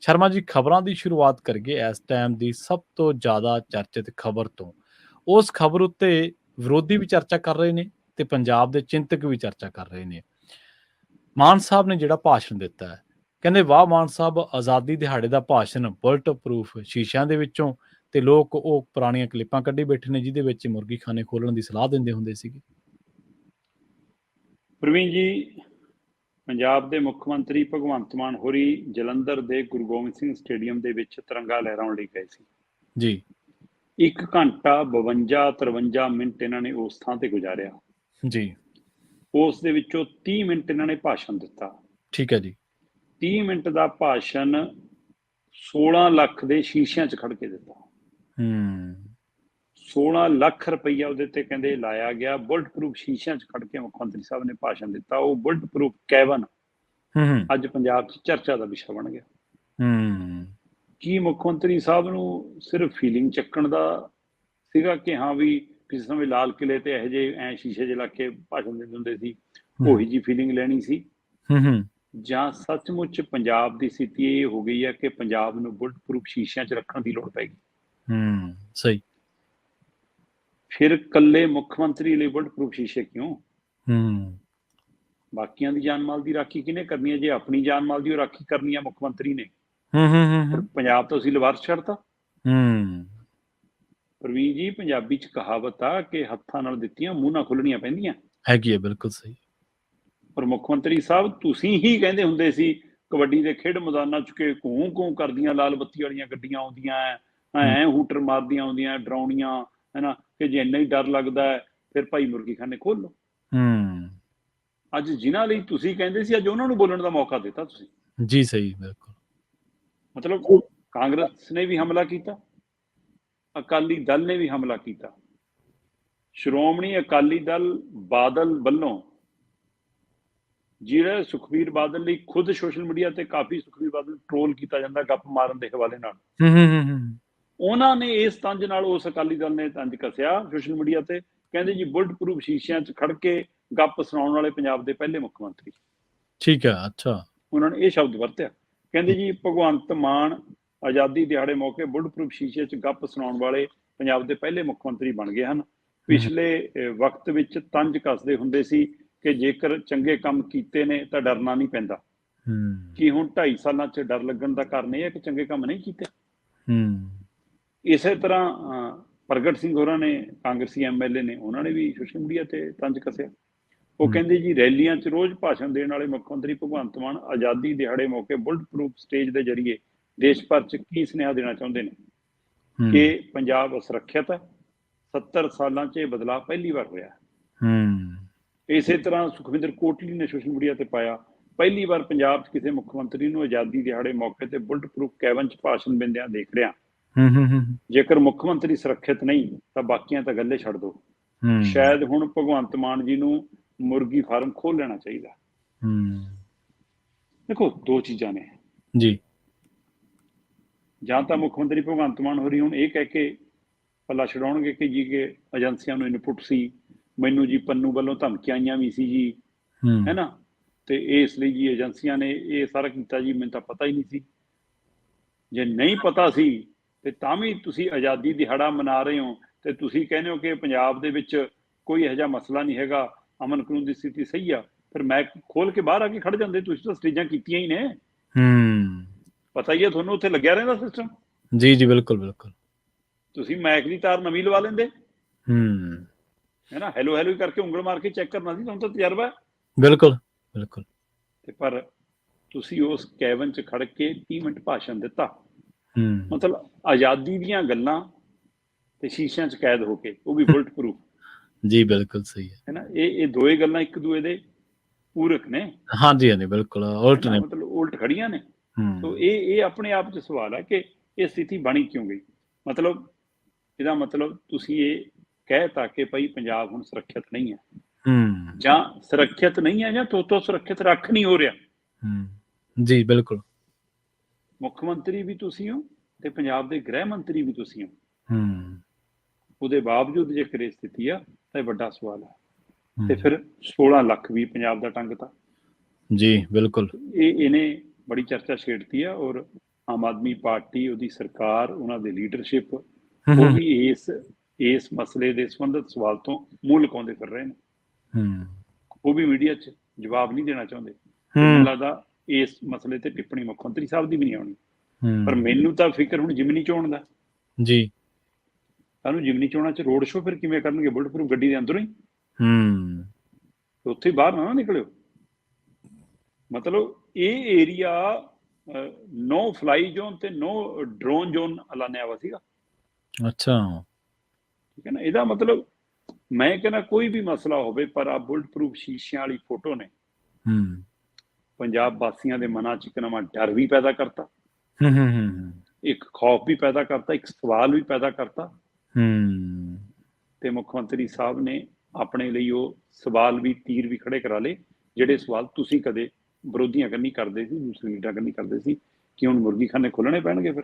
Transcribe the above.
ਸ਼ਰਮਾ ਜੀ, ਖਬਰਾਂ ਦੀ ਸ਼ੁਰੂਆਤ ਕਰੀਏ ਇਸ ਟਾਈਮ ਦੀ ਸਭ ਤੋਂ ਜ਼ਿਆਦਾ ਚਰਚਿਤ ਖਬਰ ਤੋਂ। ਉਸ ਖਬਰ ਉੱਤੇ ਵਿਰੋਧੀ ਵੀ ਚਰਚਾ ਕਰ ਰਹੇ ਨੇ ਤੇ ਪੰਜਾਬ ਦੇ ਚਿੰਤਕ ਵੀ ਚਰਚਾ ਕਰ ਰਹੇ ਨੇ। ਮਾਨ ਸਾਹਿਬ ਨੇ ਜਿਹੜਾ ਭਾਸ਼ਣ ਦਿੱਤਾ ਹੈ, ਕਹਿੰਦੇ ਵਾਹ ਮਾਨ ਸਾਹਿਬ, ਆਜ਼ਾਦੀ ਦਿਹਾੜੇ ਦਾ ਭਾਸ਼ਣ ਬੁਲਟ ਪ੍ਰੂਫ ਸ਼ੀਸ਼ਿਆਂ ਦੇ ਵਿੱਚੋਂ, ਤੇ ਲੋਕ ਉਹ ਪੁਰਾਣੀਆਂ ਕਲਿੱਪਾਂ ਕੱਢੀ ਬੈਠੇ ਨੇ ਜਿਹਦੇ ਵਿੱਚ ਮੁਰਗੀ ਖਾਨੇ ਖੋਲਣ ਦੀ ਸਲਾਹ ਦਿੰਦੇ ਹੁੰਦੇ ਸੀਗੇ। ਪ੍ਰਵੀਨ ਜੀ, ਪੰਜਾਬ ਦੇ ਮੁੱਖ ਮੰਤਰੀ ਭਗਵੰਤ ਮਾਨ ਹੋਰੀ ਜਲੰਧਰ ਦੇ ਗੁਰੂ ਗੋਬਿੰਦ ਸਿੰਘ ਸਟੇਡੀਅਮ ਦੇ ਵਿੱਚ ਤਿਰੰਗਾ ਲਹਿਰਾਉਣ ਲਈ ਗਏ ਸੀ ਜੀ। 1 ਘੰਟਾ 52-53 ਮਿੰਟ ਇਹਨਾਂ ਨੇ ਉਸ ਥਾਂ ਤੇ ਗੁਜ਼ਾਰਿਆ ਜੀ। ਉਸ ਦੇ ਵਿੱਚੋਂ 30 ਮਿੰਟ ਇਹਨਾਂ ਨੇ ਭਾਸ਼ਣ ਦਿੱਤਾ। ਠੀਕ ਹੈ ਜੀ। 30 ਮਿੰਟ ਦਾ ਭਾਸ਼ਣ 16 ਲੱਖ ਦੇ ਸ਼ੀਸ਼ਿਆਂ 'ਚ ਖੜ ਕੇ ਦਿੱਤਾ। 16 ਲੱਖ ਰੁਪਈਆ ਉਹਦੇ ਤੇ ਕਹਿੰਦੇ ਲਾਇਆ ਗਿਆ। ਬੁਲਟ ਪ੍ਰੂਫ ਸ਼ੀਸ਼ਿਆਂ 'ਚ ਖੜ ਕੇ ਮੁੱਖ ਮੰਤਰੀ ਸਾਹਿਬ ਨੇ ਭਾਸ਼ਣ ਦਿੱਤਾ। ਉਹ ਬੁਲਟ ਪ੍ਰੂਫ ਕੈਬਨ ਅੱਜ ਪੰਜਾਬ 'ਚ ਚਰਚਾ ਦਾ ਵਿਸ਼ਾ ਬਣ ਗਿਆ। ਕੀ ਮੁੱਖ ਮੰਤਰੀ ਸਾਹਿਬ ਨੂੰ ਸਿਰਫ ਫੀਲਿੰਗ ਚੱਕਣ ਦਾ ਸੀਗਾ ਕਿ ਹਾਂ ਵੀ ਕਿਸੇ ਸਮੇਂ ਲਾਲ ਕਿਲੇ ਤੇ ਇਹੋ ਜਿਹੇ ਐ ਸ਼ੀਸ਼ੇ 'ਚ ਲਾ ਕੇ ਭਾਸ਼ਣ ਦਿੰਦੇ ਹੁੰਦੇ ਸੀ, ਉਹੀ ਜੀ ਫੀਲਿੰਗ ਲੈਣੀ ਸੀ, ਜਾਂ ਸੱਚਮੁੱਚ ਪੰਜਾਬ ਦੀ ਸਥਿਤੀ ਇਹ ਹੋ ਗਈ ਹੈ ਕਿ ਪੰਜਾਬ ਨੂੰ ਬੁਲਟ ਪ੍ਰੂਫ ਸ਼ੀਸ਼ਿਆਂ 'ਚ ਰੱਖਣ ਦੀ ਲੋੜ ਪੈ ਗਈ? ਸਹੀ। ਫਿਰ ਇਕੱਲੇ ਮੁੱਖ ਮੰਤਰੀ ਲਈ ਬੁਲਟ ਪ੍ਰੂਫ ਸ਼ੀਸ਼ੇ ਕਿਉਂ? ਬਾਕੀਆਂ ਦੀ ਜਾਨ ਮਾਲ ਦੀ ਰਾਖੀ ਕਿਹਨੇ ਕਰਨੀ ਹੈ? ਜੇ ਆਪਣੀ ਜਾਨ ਮਾਲ ਦੀ ਰਾਖੀ ਕਰਨੀ ਹੈ ਮੁੱਖ ਮੰਤਰੀ ਨੇ, ਪੰਜਾਬ ਤੋਂ ਅਸੀਂ ਲਵਾਰਸ ਛੱਡਤਾ। ਪ੍ਰਵੀਨ ਜੀ, ਪੰਜਾਬੀ 'ਚ ਕਹਾਵਤ ਆ ਕਿ ਹੱਥਾਂ ਨਾਲ ਦਿੱਤੀਆਂ ਮੂੰਹ ਨਾਲ ਖੁੱਲਣੀਆਂ ਪੈਂਦੀਆਂ। ਹੈਗੀ ਹੈ, ਬਿਲਕੁਲ ਸਹੀ। ਪਰ ਮੁੱਖ ਮੰਤਰੀ ਸਾਹਿਬ, ਤੁਸੀਂ ਹੀ ਕਹਿੰਦੇ ਹੁੰਦੇ ਸੀ ਕਬੱਡੀ ਦੇ ਖੇਡ ਮੈਦਾਨਾਂ 'ਚ ਕਿ ਘੂੰ ਘੂੰ ਕਰਦੀਆਂ ਲਾਲ ਬੱਤੀ ਵਾਲੀਆਂ ਗੱਡੀਆਂ ਆਉਂਦੀਆਂ ਐ ਹੂਟਰ ਮਾਰਦੀਆਂ ਆਉਂਦੀਆਂ ਡਰਾਉਣੀਆਂ, ਹੈ ਨਾ, ਕਿ ਜੇ ਇੰਨਾ ਹੀ ਡਰ ਲੱਗਦਾ ਹੈ ਫਿਰ ਭਾਈ ਮੁਰਗੀ ਖਾਨੇ ਖੋਲ ਲਓ। ਅੱਜ ਜਿਨ੍ਹਾਂ ਲਈ ਤੁਸੀਂ ਕਹਿੰਦੇ ਸੀ, ਅੱਜ ਉਹਨਾਂ ਨੂੰ ਬੋਲਣ ਦਾ ਮੌਕਾ ਦਿੱਤਾ ਤੁਸੀਂ। ਜੀ ਸਹੀ, ਬਿਲਕੁਲ। ਮਤਲਬ ਕਾਂਗਰਸ ਨੇ ਵੀ ਹਮਲਾ ਕੀਤਾ, ਅਕਾਲੀ ਦਲ ਨੇ ਵੀ ਹਮਲਾ ਕੀਤਾ, ਸ਼੍ਰੋਮਣੀ ਅਕਾਲੀ ਦਲ ਬਾਦਲ ਵੱਲੋਂ ਜਿਹੜਾ ਸੁਖਬੀਰ ਬਾਦਲ ਲਈ ਖੁਦ ਸੋਸ਼ਲ ਮੀਡੀਆ ਤੇ ਕਾਫੀ ਸੁਖਬੀਰ ਬਾਦਲ ਟ੍ਰੋਲ ਕੀਤਾ ਜਾਂਦਾ ਗੱਪ ਮਾਰਨ ਦੇ ਹਵਾਲੇ ਨਾਲ, ਉਹਨਾਂ ਨੇ ਇਸ ਤੰਜ ਨਾਲ ਉਸ ਅਕਾਲੀ ਦਲ ਨੇ ਤੰਜ ਕੱਸਿਆ ਸੋਸ਼ਲ ਮੀਡੀਆ ਤੇ, ਕਹਿੰਦੇ ਜੀ ਬੁਲਟ ਪ੍ਰੂਫ ਸ਼ੀਸ਼ਿਆਂ 'ਚ ਖੜ ਕੇ ਗੱਪ ਸੁਣਾਉਣ ਵਾਲੇ ਪੰਜਾਬ ਦੇ ਪਹਿਲੇ ਮੁੱਖ ਮੰਤਰੀ। ਠੀਕ ਹੈ, ਅੱਛਾ। ਉਹਨਾਂ ਨੇ ਇਹ ਸ਼ਬਦ ਵਰਤਿਆ, ਕਹਿੰਦੇ ਜੀ ਭਗਵੰਤ ਮਾਨ ਆਜ਼ਾਦੀ ਦਿਹਾੜੇ ਮੌਕੇ ਬੁਲਟ ਪ੍ਰੂਫ ਸ਼ੀਸ਼ੇ 'ਚ ਗੱਪ ਸੁਣਾਉਣ ਵਾਲੇ ਪੰਜਾਬ ਦੇ ਪਹਿਲੇ ਮੁੱਖ ਮੰਤਰੀ ਬਣ ਗਏ ਹਨ। ਪਿਛਲੇ ਵਕਤ ਵਿੱਚ ਤੰਜ ਕੱਸਦੇ ਹੁੰਦੇ ਸੀ ਕਿ ਜੇਕਰ ਚੰਗੇ ਕੰਮ ਕੀਤੇ ਨੇ ਤਾਂ ਡਰਨਾ ਨਹੀਂ ਪੈਂਦਾ। ਕੀ ਹੁਣ 2.5 ਸਾਲਾਂ 'ਚ ਡਰ ਲੱਗਣ ਦਾ ਕਾਰਨ ਇਹ ਹੈ ਕਿ ਚੰਗੇ ਕੰਮ ਨਹੀਂ ਕੀਤੇ? ਇਸੇ ਤਰ੍ਹਾਂ ਪ੍ਰਗਟ ਸਿੰਘ ਹੋਰਾਂ ਨੇ, ਕਾਂਗਰਸੀ MLA ਨੇ, ਉਹਨਾਂ ਨੇ ਵੀ ਸੋਸ਼ਲ ਮੀਡੀਆ ਤੇ ਤੰਜ ਕੱਸਿਆ। ਉਹ ਕਹਿੰਦੇ ਜੀ ਰੈਲੀਆਂ 'ਚ ਰੋਜ਼ ਭਾਸ਼ਣ ਦੇਣ ਵਾਲੇ ਮੁੱਖ ਮੰਤਰੀ ਭਗਵੰਤ ਮਾਨ ਆਜ਼ਾਦੀ ਦਿਹਾੜੇ ਮੌਕੇ ਬੁਲਟ ਪ੍ਰੂਫ ਸਟੇਜ ਦੇ ਜ਼ਰੀਏ ਦੇਸ਼ ਭਰ 'ਚ ਕੀ ਸੁਨੇਹਾ ਦੇਣਾ ਚਾਹੁੰਦੇ ਨੇ ਕਿ ਪੰਜਾਬ ਸੁਰੱਖਿਅਤ ਹੈ। 70 ਸਾਲਾਂ 'ਚ ਇਹ ਬਦਲਾਅ ਪਹਿਲੀ ਵਾਰ ਹੋਇਆ। ਇਸੇ ਤਰ੍ਹਾਂ ਸੁਖਵਿੰਦਰ ਕੋਟਲੀ ਨੇ ਸੋਸ਼ਲ ਮੀਡੀਆ ਤੇ ਪਾਇਆ, ਪਹਿਲੀ ਵਾਰ ਪੰਜਾਬ 'ਚ ਕਿਸੇ ਮੁੱਖ ਮੰਤਰੀ ਨੂੰ ਆਜ਼ਾਦੀ ਦਿਹਾੜੇ ਮੌਕੇ ਤੇ ਬੁਲਟ ਪ੍ਰੂਫ ਕੈਬਨ 'ਚ ਭਾਸ਼ਣ ਦਿੰਦਿਆਂ ਦੇਖ ਰਿਹਾ। ਜੇਕਰ ਮੁੱਖ ਮੰਤਰੀ ਸੁਰੱਖਿਅਤ ਨਹੀਂ ਤਾਂ ਬਾਕੀਆਂ ਤਾਂ ਗੱਲੇ ਛੱਡ ਦੋ। ਸ਼ਾਇਦ ਹੁਣ ਭਗਵੰਤ ਮਾਨ ਜੀ ਨੂੰ ਮੁਰਗੀ ਫਾਰਮ ਖੋਲ ਲੈਣਾ ਚਾਹੀਦਾ। ਦੇਖੋ, ਦੋ ਚੀਜ਼ਾਂ ਨੇ ਜੀ। ਜਾਂ ਤਾਂ ਮੁੱਖ ਮੰਤਰੀ ਭਗਵੰਤ ਮਾਨ ਹੋਰੀ ਹੁਣ ਇਹ ਕਹਿ ਕੇ ਪੱਲਾ ਛਡਾਉਣਗੇ ਕਿ ਜੀ ਕਿ ਏਜੰਸੀਆਂ ਨੂੰ ਇਨਪੁਟ ਸੀ, ਮੈਨੂੰ ਜੀ ਪੰਨੂ ਵੱਲੋਂ ਧਮਕੀਆਂ ਆਈਆਂ ਵੀ ਸੀ ਜੀ, ਹੈ ਨਾ, ਤੇ ਇਸ ਲਈ ਜੀ ਏਜੰਸੀਆਂ ਨੇ ਇਹ ਸਾਰਾ ਕੀਤਾ ਜੀ, ਮੈਨੂੰ ਤਾਂ ਪਤਾ ਹੀ ਨਹੀਂ ਸੀ। ਜੇ ਨਹੀਂ ਪਤਾ ਸੀ ਤੇ ਤਾਂ ਵੀ ਤੁਸੀਂ ਆਜ਼ਾਦੀ ਦਿਹਾੜਾ ਮਨਾ ਰਹੇ ਹੋ ਤੇ ਤੁਸੀਂ ਕਹਿੰਦੇ ਹੋ ਕਿ ਪੰਜਾਬ ਦੇ ਵਿੱਚ ਕੋਈ ਇਹੋ ਜਿਹਾ ਮਸਲਾ ਨਹੀਂ ਹੈਗਾ, ਅਮਨ ਕਾਨੂੰਨ ਦੀ ਸਥਿਤੀ ਸਹੀ ਆ, ਫਿਰ ਮੈਂ ਖੋਲ ਕੇ ਬਾਹਰ ਆ ਕੇ ਖੜ ਜਾਂਦੇ। ਤੁਸੀਂ ਤਾਂ ਸਟੇਜਾਂ ਕੀਤੀਆਂ ਹੀ ਨੇ, ਪਤਾ ਹੀ ਹੈ ਤੁਹਾਨੂੰ, ਉੱਥੇ ਲੱਗਿਆ ਰਹਿੰਦਾ ਸਿਸਟਮ। ਜੀ ਜੀ, ਬਿਲਕੁਲ ਬਿਲਕੁਲ। ਤੁਸੀਂ ਮੈਕ ਦੀ ਤਾਰ ਨਵੀਂ ਲਵਾ ਲੈਂਦੇ, ਹੈ ਨਾ, ਹੈਲੋ ਹੈਲੋ ਕਰਕੇ ਉਂਗਲ ਮਾਰ ਕੇ ਚੈੱਕ ਕਰਨਾ ਸੀ, ਤੁਹਾਨੂੰ ਤਾਂ ਤਜਰਬਾ। ਬਿਲਕੁਲ ਬਿਲਕੁਲ। ਤੇ ਪਰ ਤੁਸੀਂ ਉਸ ਕੈਬਨ 'ਚ ਖੜ ਕੇ 30 ਮਿੰਟ ਭਾਸ਼ਣ ਦਿੱਤਾ। ਮਤਲਬ ਆਜ਼ਾਦੀ ਦੀਆਂ ਗੱਲਾਂ ਤੇ ਸ਼ੀਸ਼ਿਆਂ 'ਚ ਕੈਦ ਹੋ ਕੇ, ਉਹ ਵੀ ਬੁਲਟ ਪ੍ਰੂਫ। ਜੀ ਬਿਲਕੁਲ ਸਹੀ ਹੈ ਨਾ, ਇਹ ਦੋਏ ਗੱਲਾਂ ਇੱਕ ਦੂਏ ਦੇ ਪੂਰਕ ਨੇ। ਹਾਂਜੀ ਹਾਂਜੀ, ਬਿਲਕੁਲ ਉਲਟ ਨੇ, ਮਤਲਬ ਉਲਟ ਖੜੀਆਂ ਨੇ। ਸੋ ਇਹ ਆਪਣੇ ਆਪ 'ਚ ਸਵਾਲ ਹੈ ਕਿ ਇਹ ਸਥਿਤੀ ਬਣੀ ਕਿਉਂ ਗਈ। ਮਤਲਬ ਇਹਦਾ ਮਤਲਬ ਤੁਸੀਂ ਇਹ ਕਹਿ ਤਾ ਕਿ ਭਾਈ ਪੰਜਾਬ ਹੁਣ ਸੁਰੱਖਿਅਤ ਨਹੀਂ ਹੈ, ਜਾਂ ਸੁਰੱਖਿਅਤ ਨਹੀਂ ਹੈ, ਜਾਂ ਤੋਂ ਸੁਰੱਖਿਅਤ ਰੱਖ ਨਹੀਂ ਹੋ ਰਿਹਾ। ਜੀ ਬਿਲਕੁਲ। ਮੁੱਖ ਮੰਤਰੀ ਵੀ ਤੁਸੀਂ ਹੋ ਤੇ ਪੰਜਾਬ ਦੇ ਗ੍ਰਹਿ ਮੰਤਰੀ ਵੀ ਤੁਸੀਂ ਹੋ। ਉਹਦੇ ਬਾਵਜੂਦ ਜੇਕਰ ਇਹ ਸਥਿਤੀ ਆ ਤਾਂ ਇਹ ਵੱਡਾ ਸਵਾਲ ਹੈ। ਤੇ ਫਿਰ 16 ਲੱਖ ਵੀ ਪੰਜਾਬ ਦਾ ਟੰਗ ਤਾ। ਜੀ ਬਿਲਕੁਲ। ਇਹਨੇ ਬੜੀ ਚਰਚਾ ਛੇੜਤੀ ਆ। ਔਰ ਆਮ ਆਦਮੀ ਪਾਰਟੀ, ਉਹਦੀ ਸਰਕਾਰ, ਉਹਨਾਂ ਦੇ ਲੀਡਰਸ਼ਿਪ, ਹੂੰ ਉਹ ਵੀ ਇਸ ਮਸਲੇ ਦੇ ਸੰਬੰਧਿਤ ਸਵਾਲ ਤੋਂ ਮੂੰਹ ਲੁਕਾਉਂਦੇ ਫਿਰ ਰਹੇ ਨੇ। ਹੂੰ ਉਹ ਵੀ ਮੀਡੀਆ 'ਚ ਜਵਾਬ ਨਹੀਂ ਦੇਣਾ ਚਾਹੁੰਦੇ। ਤੇ ਹੂੰ ਮੈਨੂੰ ਲੱਗਦਾ ਇਸ ਮਸਲੇ ਤੇ ਟਿੱਪਣੀ ਮੁੱਖ ਮੰਤਰੀ ਸਾਹਿਬ ਦੀ ਵੀ ਨਹੀਂ ਆਉਣੀ। ਪਰ ਹੂੰ ਮੈਨੂੰ ਤਾਂ ਫਿਕਰ ਹੁਣ ਜਿਮਨੀ ਚੋਣ ਦਾ। ਜੀ ਸਾਨੂੰ ਜਿਮਨੀ ਚੋਣਾਂ 'ਚ ਰੋਡ ਸ਼ੋਅ ਫਿਰ ਕਿਵੇਂ ਕਰਨਗੇ? ਬੁਲਟ ਪ੍ਰੂਫ ਗੱਡੀ ਦੇ ਅੰਦਰੋਂ ਹੀ, ਹੂੰ ਉੱਥੇ ਬਾਹਰ ਨਾ ਨਿਕਲਿਓ। ਮਤਲਬ ਇਹ ਏਰੀਆ ਨੋ ਫਲਾਈ ਜ਼ੋਨ ਤੇ ਨੋ ਡਰੋਨ ਜ਼ੋਨ ਐਲਾਨਿਆ ਵਾ ਸੀਗਾ। ਅੱਛਾ ਠੀਕ ਹੈ ਨਾ। ਇਹਦਾ ਮਤਲਬ ਮੈਂ ਕਹਿੰਦਾ ਕੋਈ ਵੀ ਮਸਲਾ ਹੋਵੇ, ਪਰ ਆ ਬੁਲਟ ਪ੍ਰੂਫ ਸ਼ੀਸ਼ਿਆਂ ਵਾਲੀ ਫੋਟੋ ਨੇ ਹੂੰ ਪੰਜਾਬ ਵਾਸੀਆਂ ਦੇ ਮਨਾਂ 'ਚ ਇੱਕ ਨਵਾਂ ਡਰ ਵੀ ਪੈਦਾ ਕਰਤਾ, ਹੂੰ ਹੂੰ ਇੱਕ ਖੌਫ ਵੀ ਪੈਦਾ ਕਰਤਾ, ਇੱਕ ਸਵਾਲ ਵੀ ਪੈਦਾ ਕਰਤਾ। ਹੂੰ ਤੇ ਮੁੱਖ ਮੰਤਰੀ ਸਾਹਿਬ ਨੇ ਆਪਣੇ ਲਈ ਉਹ ਸਵਾਲ ਵੀ, ਤੀਰ ਵੀ ਖੜੇ ਕਰਾ ਲਏ, ਜਿਹੜੇ ਸਵਾਲ ਤੁਸੀਂ ਕਦੇ ਵਿਰੋਧੀਆਂ ਕੰਨੀ ਕਰਦੇ ਸੀ, ਦੂਸਰੇ ਲੀਡਰਾਂ ਕੰਨੀ ਕਰਦੇ ਸੀ, ਕਿ ਹੁਣ ਮੁਰਗੀਖਾਨੇ ਖੋਲਣੇ ਪੈਣਗੇ ਫਿਰ।